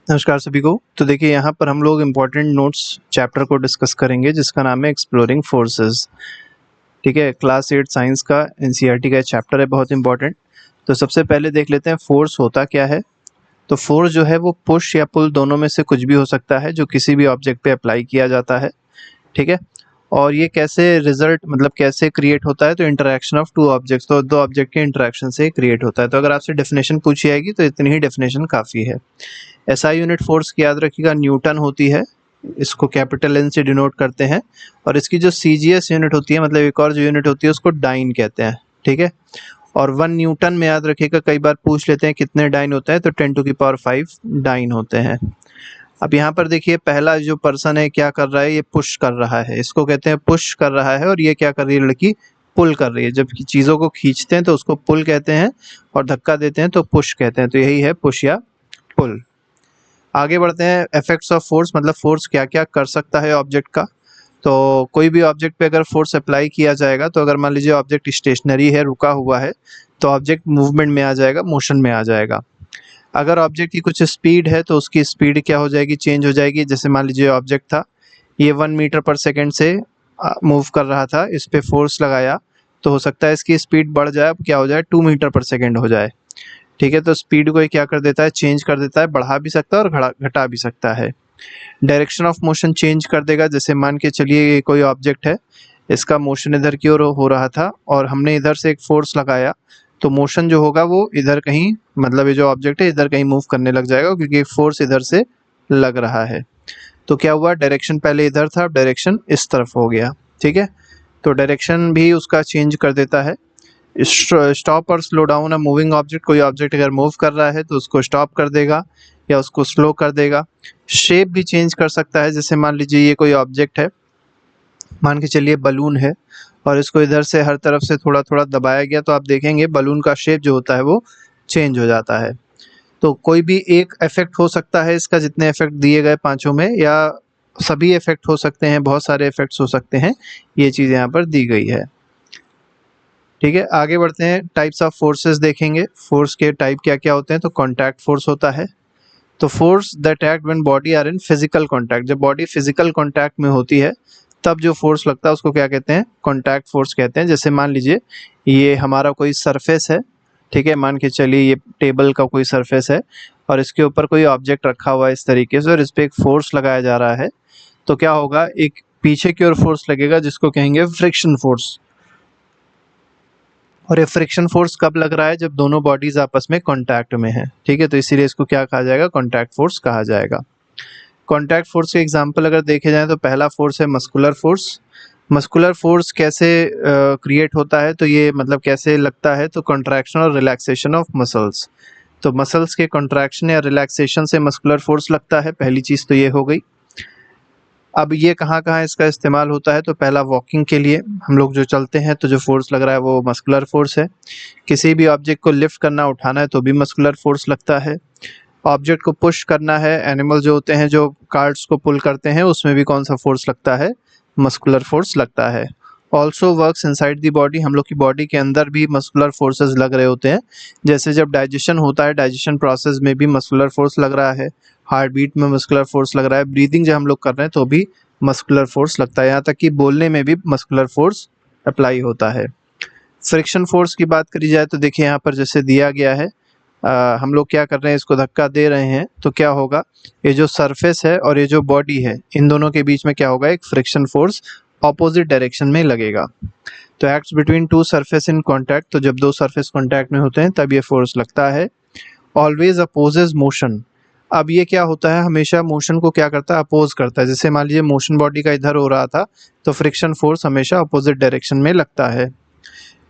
नमस्कार सभी को। तो देखिए यहाँ पर हम लोग इम्पोर्टेंट नोट्स चैप्टर को डिस्कस करेंगे जिसका नाम है एक्सप्लोरिंग फोर्सेस। ठीक है, क्लास 8 साइंस का एनसीईआरटी का चैप्टर है, बहुत इंपॉर्टेंट। तो सबसे पहले देख लेते हैं फोर्स होता क्या है। तो फोर्स जो है वो पुश या पुल दोनों में से कुछ भी हो सकता है जो किसी भी ऑब्जेक्ट पे अप्लाई किया जाता है। ठीक है, और ये कैसे रिजल्ट मतलब कैसे क्रिएट होता है, तो इंटरेक्शन ऑफ टू ऑब्जेक्ट्स, तो दो ऑब्जेक्ट के इंटरेक्शन से क्रिएट होता है। तो अगर आपसे डेफिनेशन पूछी जाएगी तो इतनी ही डेफिनेशन काफ़ी है। एसआई यूनिट फोर्स की याद रखिएगा न्यूटन होती है, इसको कैपिटल एन से डिनोट करते हैं। और इसकी जो सीजीएस यूनिट होती है मतलब एक और जो यूनिट होती है उसको डाइन कहते हैं। ठीक है, और 1 न्यूटन में याद रखिएगा, कई बार पूछ लेते हैं कितने डाइन होते हैं, तो 10⁵ डाइन होते हैं। अब यहाँ पर देखिए पहला जो पर्सन है क्या कर रहा है, ये पुश कर रहा है, इसको कहते हैं पुश कर रहा है। और ये क्या कर रही है, लड़की पुल कर रही है। जब चीज़ों को खींचते हैं तो उसको पुल कहते हैं और धक्का देते हैं तो पुश कहते हैं। तो यही है पुश या पुल। आगे बढ़ते हैं, इफेक्ट्स ऑफ फोर्स मतलब फोर्स क्या क्या कर सकता है ऑब्जेक्ट का। तो कोई भी ऑब्जेक्ट पे अगर फोर्स अप्लाई किया जाएगा, तो अगर मान लीजिए ऑब्जेक्ट स्टेशनरी है, रुका हुआ है, तो ऑब्जेक्ट मूवमेंट में आ जाएगा, मोशन में आ जाएगा। अगर ऑब्जेक्ट की कुछ स्पीड है तो उसकी स्पीड क्या हो जाएगी, चेंज हो जाएगी। जैसे मान लीजिए ऑब्जेक्ट था, ये 1 मीटर पर सेकेंड से मूव कर रहा था, इस पे फोर्स लगाया तो हो सकता है इसकी स्पीड बढ़ जाए, अब क्या हो जाए 2 मीटर पर सेकेंड हो जाए। ठीक है, तो स्पीड को ये क्या कर देता है, चेंज कर देता है, बढ़ा भी सकता है और घटा भी सकता है। डायरेक्शन ऑफ मोशन चेंज कर देगा। जैसे मान के चलिए कोई ऑब्जेक्ट है, इसका मोशन इधर की ओर हो रहा था और हमने इधर से एक फोर्स लगाया, तो मोशन जो होगा वो इधर कहीं मतलब ये जो ऑब्जेक्ट है इधर कहीं मूव करने लग जाएगा क्योंकि फोर्स इधर से लग रहा है। तो क्या हुआ, डायरेक्शन पहले इधर था, अब डायरेक्शन इस तरफ हो गया। ठीक है, तो डायरेक्शन भी उसका चेंज कर देता है। स्टॉप और slow down a moving object, कोई ऑब्जेक्ट अगर मूव कर रहा है तो उसको स्टॉप कर देगा या उसको स्लो कर देगा। शेप भी चेंज कर सकता है। जैसे मान लीजिए ये कोई ऑब्जेक्ट है, मान के चलिए बलून है, और इसको इधर से हर तरफ से थोड़ा थोड़ा दबाया गया, तो आप देखेंगे बलून का शेप जो होता है वो चेंज हो जाता है। तो कोई भी एक इफेक्ट हो सकता है इसका, जितने इफेक्ट दिए गए पांचों में, या सभी इफेक्ट हो सकते हैं, बहुत सारे इफेक्ट्स हो सकते हैं, ये चीज़ यहाँ पर दी गई है। ठीक है, आगे बढ़ते हैं, टाइप्स ऑफ फोर्सेस देखेंगे। फोर्स के टाइप क्या क्या होते हैं, तो कॉन्टैक्ट फोर्स होता है। तो force that act when body are in physical contact, जब बॉडी फिजिकल कॉन्टैक्ट में होती है तब जो फोर्स लगता है उसको क्या कहते हैं, कॉन्टैक्ट फोर्स कहते हैं। जैसे मान लीजिए ये हमारा कोई सरफेस है, ठीक है, मान के चलिए ये टेबल का कोई सरफेस है और इसके ऊपर कोई ऑब्जेक्ट रखा हुआ है इस तरीके से और इस पर एक फोर्स लगाया जा रहा है, तो क्या होगा, एक पीछे की ओर फोर्स लगेगा जिसको कहेंगे फ्रिक्शन फोर्स। और ये फ्रिक्शन फोर्स कब लग रहा है, जब दोनों बॉडीज आपस में कांटेक्ट में है। ठीक है, तो इसीलिए इसको क्या कहा जाएगा, कांटेक्ट फोर्स कहा जाएगा। कांटेक्ट फोर्स के एग्जांपल अगर देखे जाएं तो पहला फोर्स है मस्कुलर फोर्स। मस्कुलर फोर्स कैसे क्रिएट होता है, तो ये मतलब कैसे लगता है, तो कंट्रैक्शन और रिलैक्सेशन ऑफ मसल्स। तो मसल्स के कंट्रैक्शन या रिलैक्सेशन से मस्कुलर फोर्स लगता है, पहली चीज तो ये हो गई। अब ये कहाँ कहाँ इसका इस्तेमाल होता है, तो पहला वॉकिंग के लिए, हम लोग जो चलते हैं तो जो फोर्स लग रहा है वो मस्कुलर फोर्स है। किसी भी ऑब्जेक्ट को लिफ्ट करना उठाना है तो भी मस्कुलर फोर्स लगता है। ऑब्जेक्ट को पुश करना है, एनिमल जो होते हैं जो कार्ट्स को पुल करते हैं उसमें भी कौन सा फोर्स लगता है, मस्कुलर फोर्स लगता है। Also works inside the body, हम लोग की बॉडी के अंदर भी मस्कुलर फोर्सेस लग रहे होते हैं। जैसे जब डाइजेशन होता है, डाइजेशन प्रोसेस में भी मस्कुलर फोर्स लग रहा है, हार्ट बीट में मस्कुलर फोर्स लग रहा है, ब्रीदिंग जब हम लोग कर रहे हैं तो भी मस्कुलर फोर्स लगता है, यहाँ तक कि बोलने में भी मस्कुलर फोर्स अप्लाई होता है। फ्रिक्शन फोर्स की बात करी जाए तो देखिए यहाँ पर जैसे दिया गया है, हम लोग क्या कर रहे हैं, इसको धक्का दे रहे हैं, तो क्या होगा, ये जो सरफेस है और ये जो बॉडी है इन दोनों के बीच में क्या होगा, एक फ्रिक्शन फोर्स ऑपोजिट डायरेक्शन में लगेगा। तो acts between two surface in contact, तो जब दो सरफेस कॉन्टैक्ट में होते हैं तब ये फोर्स लगता है। ऑलवेज अपोजेज मोशन, अब ये क्या होता है, हमेशा मोशन को क्या करता है, अपोज करता है। जैसे मान लीजिए मोशन बॉडी का इधर हो रहा था तो फ्रिक्शन फोर्स हमेशा अपोजिट डायरेक्शन में लगता है।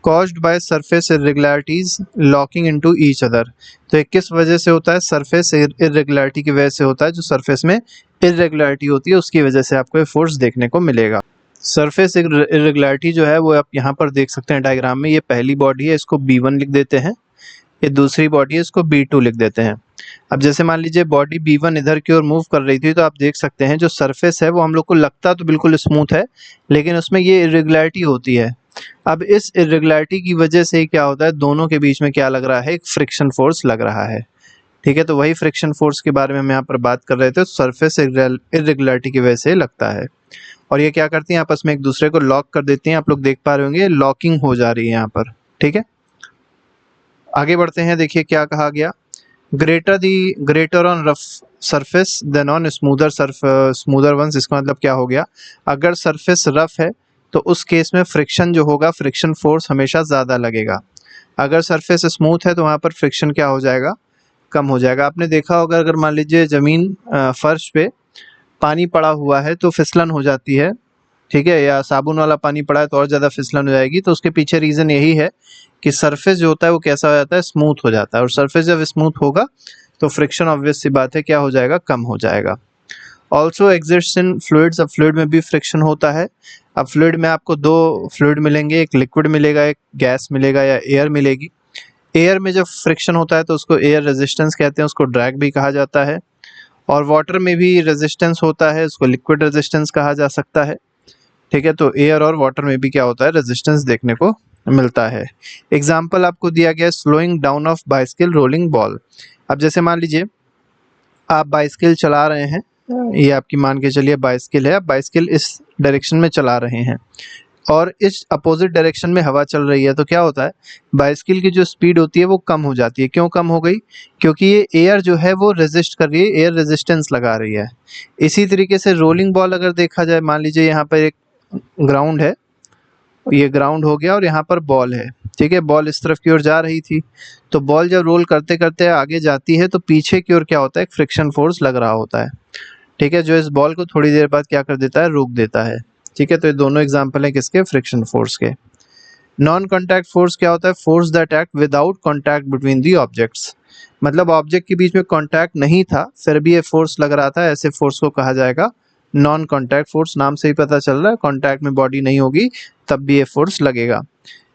Caused by surface irregularities locking into each other, तो ये किस वजह से होता है, सरफेस इरेगुलरिटी की वजह से होता है। जो सरफेस में इरेगुलरिटी होती है उसकी वजह से आपको ये फोर्स देखने को मिलेगा। सरफेस इरेगुलरिटी जो है वो आप यहाँ पर देख सकते हैं डायग्राम में, ये पहली बॉडी है इसको B1 लिख देते हैं, ये दूसरी बॉडी है इसको B2 लिख देते हैं। अब जैसे मान लीजिए बॉडी B1 इधर की ओर मूव कर रही थी तो आप देख सकते हैं जो सरफेस है वो हम लोग को लगता तो बिल्कुल स्मूथ है, लेकिन उसमें ये इरेगुलरिटी होती है। अब इस इरेगुलरिटी की वजह से क्या होता है, दोनों के बीच में क्या लग रहा है, एक फ्रिक्शन फोर्स लग रहा है। ठीक है, तो वही फ्रिक्शन फोर्स के बारे में हम यहाँ पर बात कर रहे थे, सरफेस इरेगुलरिटी की वजह से लगता है। और ये क्या करती हैं, आपस में एक दूसरे को लॉक कर देती हैं। आप लोग देख पा रहे होंगे लॉकिंग हो जा रही है यहाँ पर। ठीक है, आगे बढ़ते हैं। देखिए क्या कहा गया, greater on rough surface than on smoother ones. इसका मतलब क्या हो गया, अगर सरफेस रफ है तो उस केस में फ्रिक्शन जो होगा, फ्रिक्शन फोर्स हमेशा ज़्यादा लगेगा। अगर सरफेस स्मूथ है तो वहाँ पर फ्रिक्शन क्या हो जाएगा, कम हो जाएगा। आपने देखा होगा अगर मान लीजिए ज़मीन फर्श पे पानी पड़ा हुआ है तो फिसलन हो जाती है, ठीक है, या साबुन वाला पानी पड़ा है तो और ज़्यादा फिसलन हो जाएगी। तो उसके पीछे रीज़न यही है कि सरफेस जो होता है वो कैसा हो जाता है, स्मूथ हो जाता है। और सरफेस जब स्मूथ होगा तो फ्रिक्शन ऑब्वियस सी बात है क्या हो जाएगा, कम हो जाएगा। ऑल्सो एग्जिस्ट इन फ्लूइड्स, अब फ्लूइड में भी फ्रिक्शन होता है। अब फ्लूइड में आपको दो फ्लूइड मिलेंगे, एक लिक्विड मिलेगा, एक गैस मिलेगा या एयर मिलेगी। एयर में जब फ्रिक्शन होता है तो उसको एयर रेजिस्टेंस कहते हैं, उसको ड्रैग भी कहा जाता है। और वाटर में भी रेजिस्टेंस होता है, उसको लिक्विड रेजिस्टेंस कहा जा सकता है। ठीक है, तो एयर और वाटर में भी क्या होता है, रेजिस्टेंस देखने को मिलता है। एग्जाम्पल आपको दिया गया है, slowing down of bicycle rolling ball. अब जैसे मान लीजिए आप बाइसिकल चला रहे हैं, ये आपकी मान के चलिए बाइसिकल है, आप बाइसिकल इस डायरेक्शन में चला रहे हैं और इस अपोजिट डायरेक्शन में हवा चल रही है, तो क्या होता है, बाइसिकल की जो स्पीड होती है वो कम हो जाती है। क्यों कम हो गई, क्योंकि ये एयर जो है वो रेजिस्ट कर रही है, एयर रेजिस्टेंस लगा रही है। इसी तरीके से रोलिंग बॉल अगर देखा जाए, मान लीजिए यहाँ पर एक ग्राउंड है, ये ग्राउंड हो गया और यहाँ पर बॉल है। ठीक है, बॉल इस तरफ की ओर जा रही थी, तो बॉल जब रोल करते करते आगे जाती है तो पीछे की ओर क्या होता है, एक फ्रिक्शन फोर्स लग रहा होता है। ठीक है, जो इस बॉल को थोड़ी देर बाद क्या कर देता है, रोक देता है। ठीक है, तो ये दोनों एग्जाम्पल हैं किसके, फ्रिक्शन फोर्स के। नॉन कॉन्टैक्ट फोर्स क्या होता है, force that act without contact between the objects. मतलब ऑब्जेक्ट के बीच में कॉन्टैक्ट नहीं था फिर भी ये फोर्स लग रहा था, ऐसे फोर्स को कहा जाएगा नॉन कॉन्टैक्ट फोर्स। नाम से ही पता चल रहा है कॉन्टैक्ट में बॉडी नहीं होगी तब भी ये फोर्स लगेगा।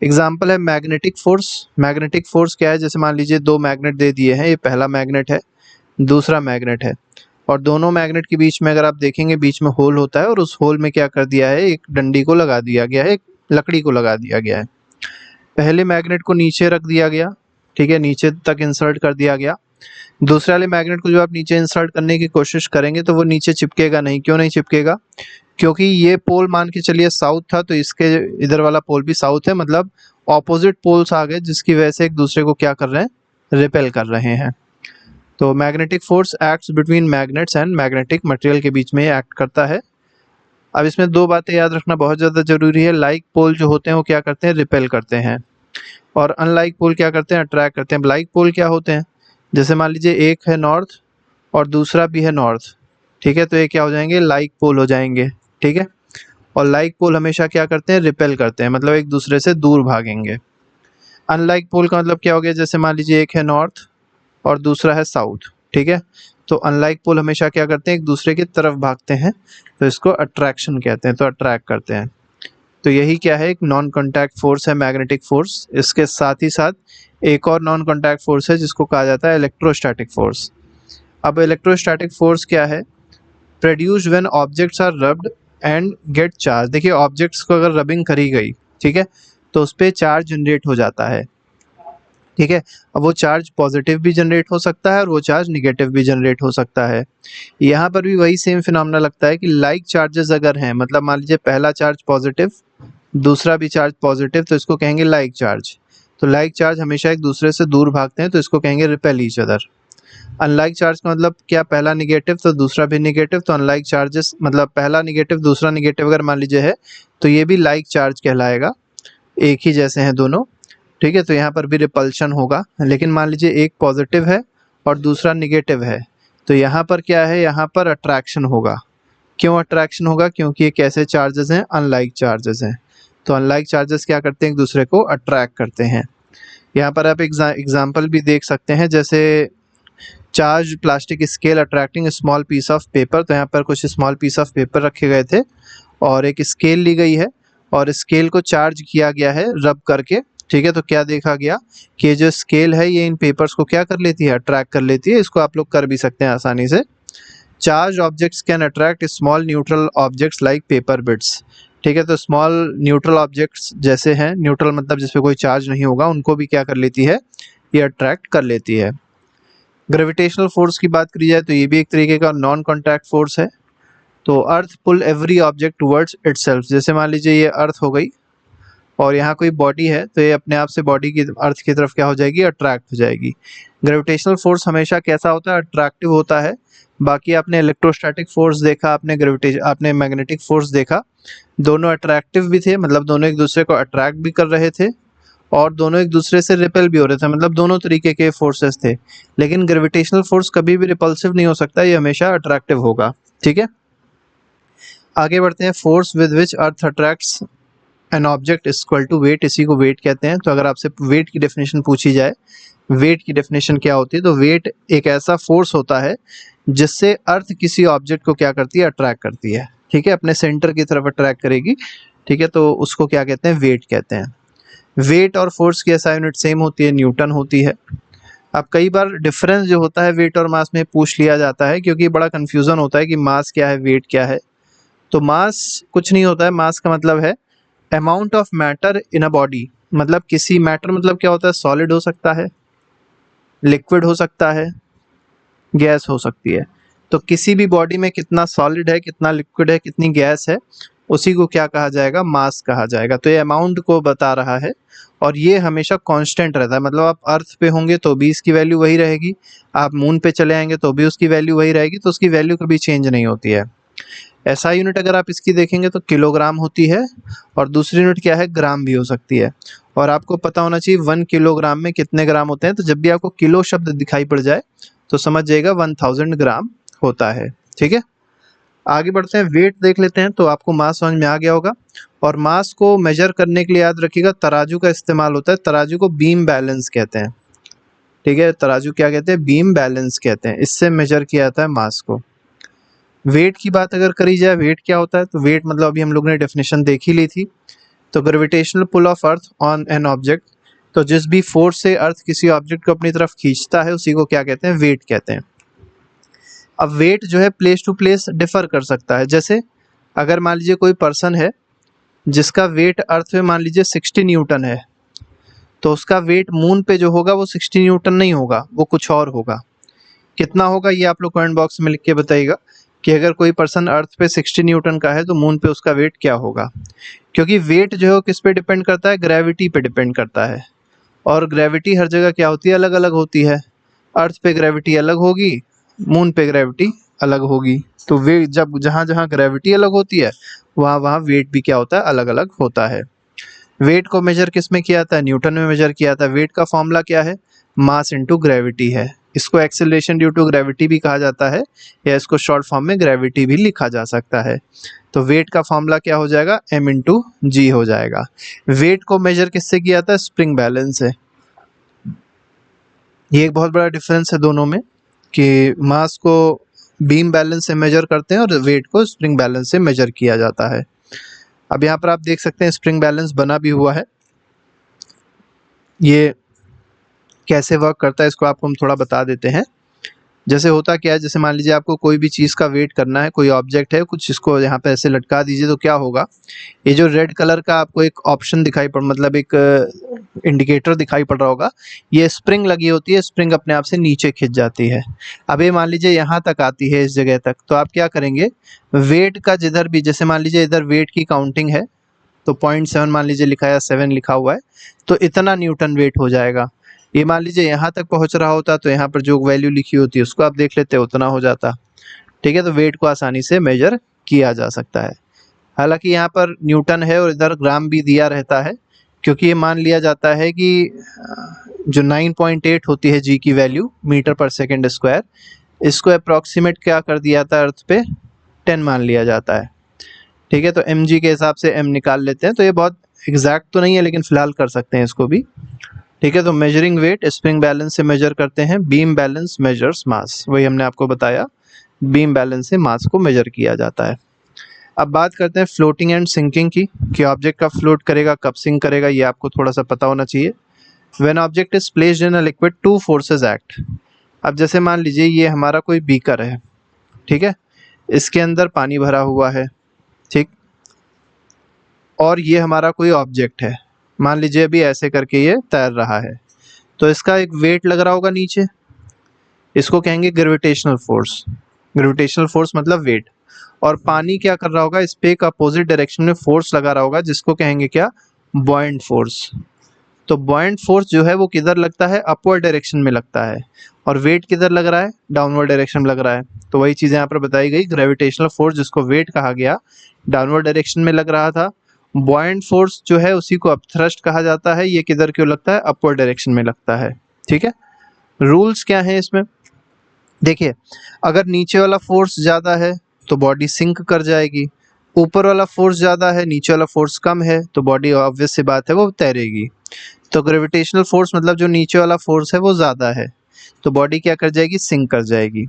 एग्जाम्पल है मैग्नेटिक फोर्स। मैग्नेटिक फोर्स क्या है, जैसे मान लीजिए दो मैग्नेट दे दिए हैं, ये पहला मैग्नेट है, दूसरा मैग्नेट है, और दोनों मैग्नेट के बीच में अगर आप देखेंगे बीच में होल होता है और उस होल में क्या कर दिया है, एक डंडी को लगा दिया गया है, एक लकड़ी को लगा दिया गया है। पहले मैग्नेट को नीचे रख दिया गया, ठीक है, नीचे तक इंसर्ट कर दिया गया। दूसरे वाले मैग्नेट को जो आप नीचे इंसर्ट करने की कोशिश करेंगे तो वो नीचे चिपकेगा नहीं। क्यों नहीं चिपकेगा, क्योंकि ये पोल मान के चलिए साउथ था तो इसके इधर वाला पोल भी साउथ है, मतलब ऑपोजिट पोल्स आ गए जिसकी वजह से एक दूसरे को क्या कर रहे हैं, रिपेल कर रहे हैं। तो magnetic force acts between magnets and magnetic material के बीच में एक्ट करता है। अब इसमें दो बातें याद रखना बहुत ज़्यादा जरूरी है। लाइक पोल जो होते हैं वो क्या करते हैं, रिपेल करते हैं, और अनलाइक पोल क्या करते हैं, अट्रैक्ट करते हैं। लाइक पोल क्या होते हैं, जैसे मान लीजिए एक है नॉर्थ और दूसरा भी है नॉर्थ, ठीक है, तो ये क्या हो जाएंगे, लाइक पोल हो जाएंगे। ठीक है, और लाइक पोल हमेशा क्या करते हैं, रिपेल करते हैं, मतलब एक दूसरे से दूर भागेंगे। अनलाइक पोल का मतलब क्या हो गया, जैसे मान लीजिए एक है नॉर्थ और दूसरा है साउथ, ठीक है, तो अनलाइक पोल हमेशा क्या करते हैं, एक दूसरे की तरफ भागते हैं, तो इसको अट्रैक्शन कहते हैं, तो अट्रैक्ट करते हैं। तो यही क्या है, एक नॉन कॉन्टैक्ट फोर्स है मैग्नेटिक फोर्स। इसके साथ ही साथ एक और नॉन कॉन्टैक्ट फोर्स है जिसको कहा जाता है इलेक्ट्रोस्टैटिक फोर्स। अब इलेक्ट्रोस्टैटिक फोर्स क्या है, produce when objects are rubbed and get charge. देखिए ऑब्जेक्ट्स को अगर रबिंग करी गई, ठीक है, तो उस पर चार्ज जनरेट हो जाता है। ठीक है, अब वो चार्ज पॉजिटिव भी जनरेट हो सकता है और वो चार्ज निगेटिव भी जनरेट हो सकता है। यहाँ पर भी वही सेम फिनोमेना लगता है कि लाइक चार्जेस अगर हैं, मतलब मान लीजिए पहला चार्ज पॉजिटिव, दूसरा भी चार्ज पॉजिटिव, तो इसको कहेंगे लाइक चार्ज। तो लाइक चार्ज हमेशा एक दूसरे से दूर भागते हैं, तो इसको कहेंगे repel each other. Unlike charge का मतलब क्या, पहला निगेटिव तो दूसरा भी निगेटिव, तो अनलाइक चार्जेस मतलब पहला निगेटिव दूसरा निगेटिव अगर मान लीजिए है तो ये भी लाइक चार्ज कहलाएगा, एक ही जैसे हैं दोनों। ठीक है, तो यहाँ पर भी रिपल्शन होगा। लेकिन मान लीजिए एक पॉजिटिव है और दूसरा निगेटिव है, तो यहाँ पर क्या है, यहाँ पर अट्रैक्शन होगा। क्यों अट्रैक्शन होगा, क्योंकि ये कैसे चार्जेस हैं, अनलाइक चार्जेस हैं। तो अनलाइक चार्जेस क्या करते हैं, एक दूसरे को अट्रैक्ट करते हैं। यहाँ पर आप एग्जाम्पल भी देख सकते हैं, जैसे charge plastic scale attracting small piece of paper. तो यहाँ पर कुछ स्मॉल पीस ऑफ पेपर रखे गए थे और एक स्केल ली गई है और स्केल को चार्ज किया गया है रब करके। ठीक है, तो क्या देखा गया कि ये जो स्केल है ये इन पेपर्स को क्या कर लेती है, अट्रैक्ट कर लेती है। इसको आप लोग कर भी सकते हैं आसानी से। Charge objects can attract small neutral objects like paper bits. ठीक है, तो स्मॉल न्यूट्रल ऑब्जेक्ट्स जैसे हैं, न्यूट्रल मतलब जिस पे कोई चार्ज नहीं होगा, उनको भी क्या कर लेती है, ये अट्रैक्ट कर लेती है। ग्रेविटेशनल फोर्स की बात करी जाए तो ये भी एक तरीके का नॉन कॉन्टैक्ट फोर्स है। तो अर्थ पुल एवरी ऑब्जेक्ट टुवर्ड्स इटसेल्फ, जैसे मान लीजिए ये अर्थ हो गई और यहाँ कोई बॉडी है तो ये अपने आप से बॉडी की अर्थ की तरफ क्या हो जाएगी, अट्रैक्ट हो जाएगी। ग्रेविटेशनल फोर्स हमेशा कैसा होता है, अट्रैक्टिव होता है। बाकी आपने इलेक्ट्रोस्टैटिक फोर्स देखा, आपने मैग्नेटिक फोर्स देखा, दोनों अट्रैक्टिव भी थे, मतलब दोनों एक दूसरे को अट्रैक्ट भी कर रहे थे और दोनों एक दूसरे से रिपेल भी हो रहे थे, मतलब दोनों तरीके के फोर्सेस थे। लेकिन ग्रेविटेशनल फोर्स कभी भी रिपल्सिव नहीं हो सकता, ये हमेशा अट्रैक्टिव होगा। ठीक है, आगे बढ़ते हैं। Force with which earth attracts an object is equal to weight, इसी को वेट कहते हैं। तो अगर आपसे वेट की डेफिनेशन पूछी जाए, वेट की डेफिनेशन क्या होती है, तो वेट एक ऐसा फोर्स होता है जिससे अर्थ किसी ऑब्जेक्ट को क्या करती है, अट्रैक्ट करती है। ठीक है, अपने सेंटर की तरफ अट्रैक्ट करेगी। ठीक है, तो उसको क्या कहते हैं, वेट कहते हैं। वेट और फोर्स की एसआई यूनिट सेम होती है, न्यूटन होती है। अब कई बार डिफरेंस जो होता है वेट और मास में पूछ लिया जाता है, क्योंकि बड़ा कंफ्यूजन होता है कि मास क्या है, वेट क्या है। तो मास कुछ नहीं होता है, मास का मतलब है amount of matter in a body, मतलब किसी मैटर मतलब क्या होता है, सॉलिड हो सकता है, लिक्विड हो सकता है, गैस हो सकती है। तो किसी भी बॉडी में कितना सॉलिड है, कितना लिक्विड है, कितनी गैस है, उसी को क्या कहा जाएगा, मास कहा जाएगा। तो ये अमाउंट को बता रहा है और ये हमेशा कांस्टेंट रहता है। मतलब आप अर्थ पे होंगे तो भी इसकी वैल्यू वही रहेगी, आप मून पे चले आएंगे तो भी उसकी वैल्यू वही रहेगी, तो उसकी वैल्यू कभी चेंज नहीं होती है। ऐसा यूनिट अगर आप इसकी देखेंगे तो किलोग्राम होती है और दूसरी यूनिट क्या है, ग्राम भी हो सकती है। और आपको पता होना चाहिए 1 किलोग्राम में कितने ग्राम होते हैं। तो जब भी आपको किलो शब्द दिखाई पड़ जाए तो समझ जाइएगा 1000 ग्राम होता है। ठीक है, आगे बढ़ते हैं, वेट देख लेते हैं। तो आपको मास समझ में आ गया होगा। और मास को मेजर करने के लिए याद रखिएगा तराजू का इस्तेमाल होता है। तराजू को बीम बैलेंस कहते हैं। ठीक है, तराजू क्या कहते हैं, बीम बैलेंस कहते हैं। इससे मेजर किया जाता है मास को। वेट की बात अगर करी जाए, वेट क्या होता है, तो वेट मतलब अभी हम लोग ने डेफिनेशन देख ही ली थी। तो gravitational pull of earth on an object, तो जिस भी फोर्स से अर्थ किसी ऑब्जेक्ट को अपनी तरफ खींचता है उसी को क्या कहते हैं, वेट कहते हैं। अब वेट जो है प्लेस टू प्लेस डिफर कर सकता है। जैसे अगर मान लीजिए कोई पर्सन है जिसका वेट अर्थ में मान लीजिए 60 न्यूटन है, तो उसका वेट मून पे जो होगा वो 60 न्यूटन नहीं होगा, वो कुछ और होगा। कितना होगा ये आप लोग कमेंट बॉक्स में लिख के बताइएगा कि अगर कोई पर्सन अर्थ पे 60 न्यूटन का है तो मून पे उसका वेट क्या होगा। क्योंकि वेट जो है वो किस पे डिपेंड करता है, ग्रेविटी पे डिपेंड करता है। और ग्रेविटी हर जगह क्या होती है, अलग अलग होती है। अर्थ पे ग्रेविटी अलग होगी, मून पे ग्रेविटी अलग होगी। तो वे जब जहाँ जहाँ ग्रेविटी अलग होती है वहाँ वहाँ वेट भी क्या होता है, अलग अलग होता है। वेट को मेजर किस में किया जाता है, न्यूटन में मेजर किया जाता है। वेट का फॉर्मूला क्या है, मास इंटू ग्रेविटी है। इसको एक्सेलरेशन ड्यू टू ग्रेविटी भी कहा जाता है, या इसको शॉर्ट फॉर्म में ग्रेविटी भी लिखा जा सकता है। तो वेट का फॉर्मूला क्या हो जाएगा, m इंटू जी हो जाएगा। वेट को मेजर किससे किया जाता है, स्प्रिंग बैलेंस से। ये एक बहुत बड़ा डिफरेंस है दोनों में, कि मास को बीम बैलेंस से मेजर करते हैं और वेट को स्प्रिंग बैलेंस से मेजर किया जाता है। अब यहाँ पर आप देख सकते हैं स्प्रिंग बैलेंस बना भी हुआ है। ये कैसे वर्क करता है इसको आपको हम थोड़ा बता देते हैं। जैसे होता क्या है, जैसे मान लीजिए आपको कोई भी चीज़ का वेट करना है, कोई ऑब्जेक्ट है कुछ, इसको यहाँ पे ऐसे लटका दीजिए तो क्या होगा, ये जो रेड कलर का आपको एक ऑप्शन दिखाई पड़, मतलब एक इंडिकेटर दिखाई पड़ रहा होगा, ये स्प्रिंग लगी होती है, स्प्रिंग अपने आप से नीचे खिंच जाती है। अब ये मान लीजिए यहाँ तक आती है, इस जगह तक, तो आप क्या करेंगे, वेट का जिधर भी, जैसे मान लीजिए इधर वेट की काउंटिंग है तो 0.7 मान लीजिए लिखा है, 7 लिखा हुआ है, तो इतना न्यूटन वेट हो जाएगा। ये मान लीजिए यहाँ तक पहुँच रहा होता तो यहाँ पर जो वैल्यू लिखी होती है उसको आप देख लेते, उतना हो जाता। ठीक है, तो वेट को आसानी से मेजर किया जा सकता है। हालांकि यहाँ पर न्यूटन है और इधर ग्राम भी दिया रहता है, क्योंकि ये मान लिया जाता है कि जो 9.8 होती है जी की वैल्यू मीटर पर सेकेंड स्क्वायर, इसको अप्रॉक्सीमेट क्या कर दिया था, अर्थ पे 10 मान लिया जाता है। ठीक है, तो एम जी के हिसाब से एम निकाल लेते हैं। तो ये बहुत एग्जैक्ट तो नहीं है लेकिन फिलहाल कर सकते हैं इसको भी। ठीक है, तो मेजरिंग वेट स्प्रिंग बैलेंस से मेजर करते हैं। बीम बैलेंस मेजर्स मास, वही हमने आपको बताया, बीम बैलेंस से मास को मेजर किया जाता है। अब बात करते हैं फ्लोटिंग एंड सिंकिंग की, कि ऑब्जेक्ट कब फ्लोट करेगा कब सिंक करेगा, ये आपको थोड़ा सा पता होना चाहिए। When object is placed in a liquid two forces act. अब जैसे मान लीजिए ये हमारा कोई बीकर है, ठीक है, इसके अंदर पानी भरा हुआ है, ठीक, और ये हमारा कोई ऑब्जेक्ट है, मान लीजिए अभी ऐसे करके ये तैर रहा है, तो इसका एक वेट लग रहा होगा नीचे, इसको कहेंगे ग्रेविटेशनल फोर्स। ग्रेविटेशनल फोर्स मतलब वेट। और पानी क्या कर रहा होगा, इस पे एक अपोजिट डायरेक्शन में फोर्स लगा रहा होगा, जिसको कहेंगे क्या, बॉयंट फोर्स। तो बॉयंट फोर्स जो है वो किधर लगता है, अपवर्ड डायरेक्शन में लगता है, और वेट किधर लग रहा है, डाउनवर्ड डायरेक्शन में लग रहा है। तो वही चीज़ यहाँ पर बताई गई, ग्रेविटेशनल फोर्स जिसको वेट कहा गया डाउनवर्ड डायरेक्शन में लग रहा था। बॉयंट फोर्स जो है उसी को अपथ्रस्ट कहा जाता है, ये किधर क्यों लगता है, अपवर्ड डायरेक्शन में लगता है। ठीक है, रूल्स क्या है इसमें, देखिए अगर नीचे वाला फोर्स ज़्यादा है तो बॉडी सिंक कर जाएगी, ऊपर वाला फोर्स ज़्यादा है नीचे वाला फोर्स कम है तो बॉडी ऑब्वियस सी बात है वो तैरेगी। तो ग्रेविटेशनल फोर्स मतलब जो नीचे वाला फोर्स है वो ज़्यादा है तो बॉडी क्या कर जाएगी, सिंक कर जाएगी।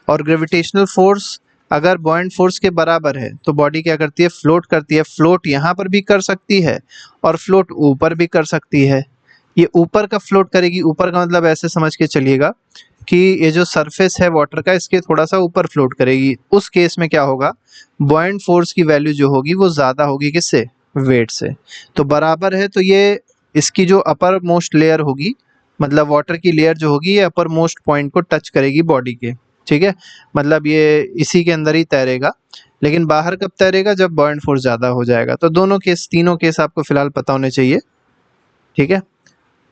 और ग्रेविटेशनल फोर्स अगर बॉयंट फोर्स के बराबर है तो बॉडी क्या करती है, फ्लोट करती है। फ्लोट यहाँ पर भी कर सकती है और फ्लोट ऊपर भी कर सकती है। ये ऊपर का फ्लोट करेगी, ऊपर का मतलब ऐसे समझ के चलिएगा कि ये जो सरफेस है वाटर का इसके थोड़ा सा ऊपर फ्लोट करेगी। उस केस में क्या होगा, बॉयंट फोर्स की वैल्यू जो होगी वो ज़्यादा होगी किससे, वेट से। तो बराबर है तो ये इसकी जो अपर मोस्ट लेयर होगी, मतलब वाटर की लेयर जो होगी ये अपर मोस्ट पॉइंट को टच करेगी बॉडी के। ठीक है, मतलब ये इसी के अंदर ही तैरेगा, लेकिन बाहर कब तैरेगा, जब बॉयंट फोर्स ज़्यादा हो जाएगा। तो दोनों केस, तीनों केस आपको फिलहाल पता होने चाहिए। ठीक है,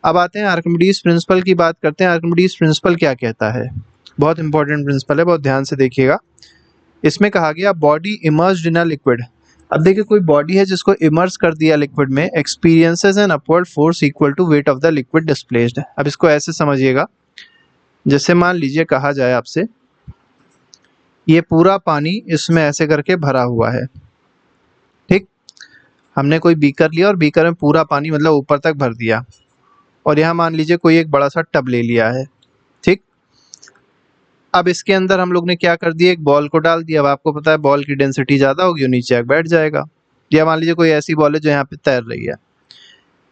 अब आते हैं आर्किमिडीज प्रिंसिपल की बात करते हैं। आर्किमिडीज प्रिंसिपल क्या कहता है, बहुत इंपॉर्टेंट प्रिंसिपल है, बहुत ध्यान से देखिएगा। इसमें कहा गया body emerged in a liquid. अब देखिए कोई बॉडी है जिसको इमर्ज कर दिया लिक्विड में, experiences an upward force equal to weight of the liquid displaced. अब इसको ऐसे समझिएगा, जैसे मान लीजिए कहा जाए आपसे ये पूरा पानी इसमें ऐसे करके भरा हुआ है। ठीक, हमने कोई बीकर लिया और बीकर में पूरा पानी मतलब ऊपर तक भर दिया, और यहाँ मान लीजिए कोई एक बड़ा सा टब ले लिया है। ठीक, अब इसके अंदर हम लोग ने क्या कर दिया, एक बॉल को डाल दिया। अब आपको पता है बॉल की डेंसिटी ज़्यादा होगी, वो नीचे आके बैठ जाएगा। या मान लीजिए कोई ऐसी बॉल है जो यहाँ पे तैर रही है।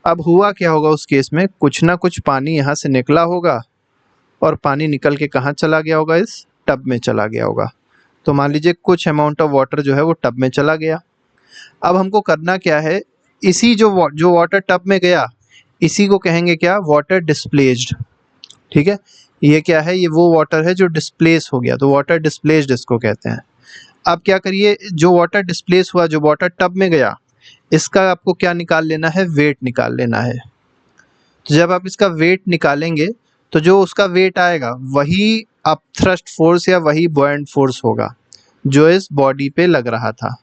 अब हुआ क्या होगा उस केस में, कुछ ना कुछ पानी यहाँ से निकला होगा और पानी निकल के कहाँ चला गया होगा, इस टब में चला गया होगा। तो मान लीजिए कुछ अमाउंट ऑफ वाटर जो है वो टब में चला गया। अब हमको करना क्या है, इसी जो वाटर टब में गया इसी को कहेंगे क्या, वाटर डिस्प्लेस्ड। ठीक है, ये क्या है, ये वो वाटर है जो डिस्प्लेस हो गया, तो वाटर डिस्प्लेस्ड इसको कहते हैं। अब क्या करिए, जो वाटर डिस्प्लेस हुआ, जो वाटर टब में गया, इसका आपको क्या निकाल लेना है, वेट निकाल लेना है। तो जब आप इसका वेट निकालेंगे तो जो उसका वेट आएगा वही अपथ्रस्ट फोर्स या वही बॉयंट फोर्स होगा जो इस बॉडी पे लग रहा था।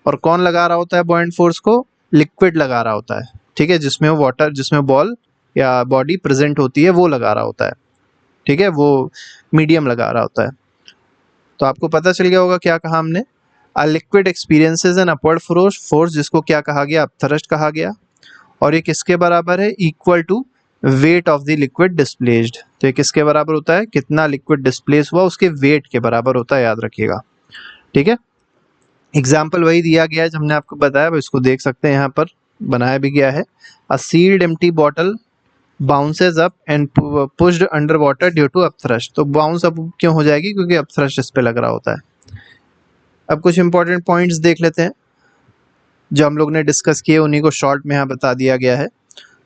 और कौन लगा रहा होता है बॉयंट फोर्स को, लिक्विड लगा रहा होता है। ठीक है, जिसमें वाटर, जिसमें बॉल या बॉडी प्रेजेंट होती है वो लगा रहा होता है। ठीक है, वो मीडियम लगा रहा होता है। तो आपको पता चल गया होगा क्या कहा हमने, a liquid experiences an upward force, जिसको क्या कहा गया, अपथ्रस्ट कहा गया। और ये किसके बराबर है, equal to weight of the liquid displaced. तो ये किसके बराबर होता है, कितना लिक्विड डिस्प्लेस हुआ उसके वेट के बराबर होता है, याद रखिएगा। ठीक है, एग्जाम्पल वही दिया गया है जो हमने आपको बताया, अब इसको देख सकते हैं, यहाँ पर बनाया भी गया है। A sealed empty bottle bounces up and pushed under water due to upthrust. तो बाउंस अप क्यों हो जाएगी, क्योंकि अपथ्रस्ट इस पे लग रहा होता है। अब कुछ इंपॉर्टेंट पॉइंट्स देख लेते हैं जो हम लोग ने डिस्कस किए, उन्हीं को शॉर्ट में यहाँ बता दिया गया है।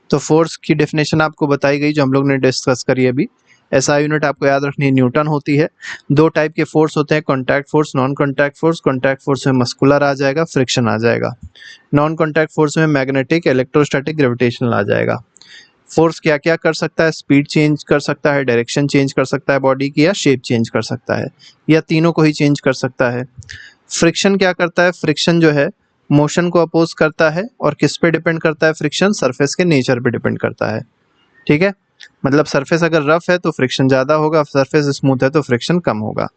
तो फोर्स की डेफिनेशन आपको बताई गई जो हम लोग ने डिस्कस करी अभी। एसआई यूनिट आपको याद रखनी है, न्यूटन होती है। दो टाइप के फोर्स होते हैं, contact force, non contact force. Contact force में मस्कुलर आ जाएगा, फ्रिक्शन आ जाएगा। नॉन कॉन्टैक्ट फोर्स में मैग्नेटिक, इलेक्ट्रोस्टैटिक, ग्रेविटेशनल आ जाएगा। फोर्स क्या क्या कर सकता है, स्पीड चेंज कर सकता है, डायरेक्शन चेंज कर सकता है बॉडी की, या शेप चेंज कर सकता है, या तीनों को ही चेंज कर सकता है। फ्रिक्शन क्या करता है, फ्रिक्शन जो है मोशन को अपोज करता है, और किस पे डिपेंड करता है फ्रिक्शन, सरफेस के नेचर पे डिपेंड करता है। ठीक है, मतलब सरफेस अगर रफ है तो फ्रिक्शन ज़्यादा होगा, सरफेस स्मूथ है तो फ्रिक्शन कम होगा।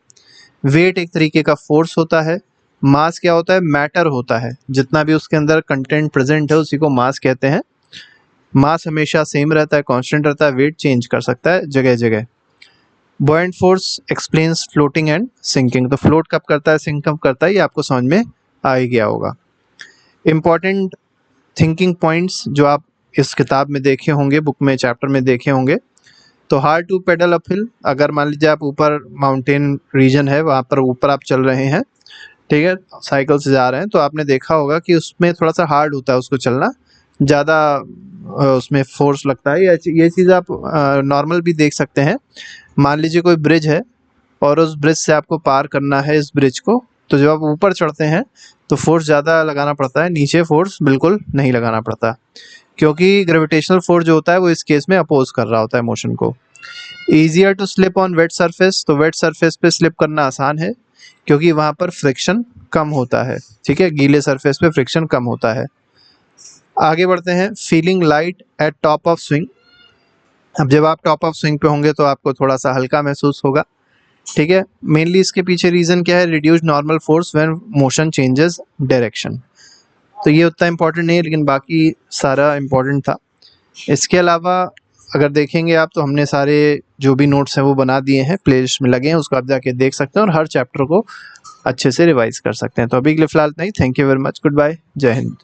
वेट एक तरीके का फोर्स होता है। मास क्या होता है, मैटर होता है, जितना भी उसके अंदर कंटेंट प्रेजेंट है उसी को मास कहते हैं। मास हमेशा सेम रहता है, कांस्टेंट रहता है, वेट चेंज कर सकता है जगह जगह। Buoyant force explains floating and sinking. तो फ्लोट कब करता है, सिंक कब करता है, ये आपको समझ में आ ही गया होगा। इम्पॉर्टेंट थिंकिंग पॉइंट्स जो आप इस किताब में देखे होंगे, बुक में, चैप्टर में देखे होंगे। तो हार्ड टू पेडल अपहिल, अगर मान लीजिए आप ऊपर माउंटेन रीजन है वहाँ पर ऊपर आप चल रहे हैं, ठीक है, साइकिल से जा रहे हैं, तो आपने देखा होगा कि उसमें थोड़ा सा हार्ड होता है उसको चलना, ज़्यादा उसमें फोर्स लगता है। ये चीज़ आप नॉर्मल भी देख सकते हैं। मान लीजिए कोई ब्रिज है और उस ब्रिज से आपको पार करना है इस ब्रिज को, तो जब आप ऊपर चढ़ते हैं तो फोर्स ज़्यादा लगाना पड़ता है, नीचे फोर्स बिल्कुल नहीं लगाना पड़ता, क्योंकि ग्रेविटेशनल फोर्स जो होता है वो इस केस में अपोज कर रहा होता है मोशन को। Easier to slip on wet surface, तो वेट सरफेस पे स्लिप करना आसान है क्योंकि वहाँ पर फ्रिक्शन कम होता है। ठीक है, गीले सरफेस पे फ्रिक्शन कम होता है। आगे बढ़ते हैं, feeling light at top of swing. अब जब आप टॉप ऑफ स्विंग पे होंगे तो आपको थोड़ा सा हल्का महसूस होगा। ठीक है, मेनली इसके पीछे रीजन क्या है, reduce normal force when motion changes direction. तो ये उतना इम्पोर्टेंट नहीं है, लेकिन बाकी सारा इम्पोर्टेंट था। इसके अलावा अगर देखेंगे आप तो हमने सारे जो भी नोट्स हैं वो बना दिए हैं, प्लेलिस्ट में लगे हैं, उसको आप जाके देख सकते हैं और हर चैप्टर को अच्छे से रिवाइज कर सकते हैं। तो अभी के लिए फिलहाल नहीं, thank you very much, good bye, जय हिंद।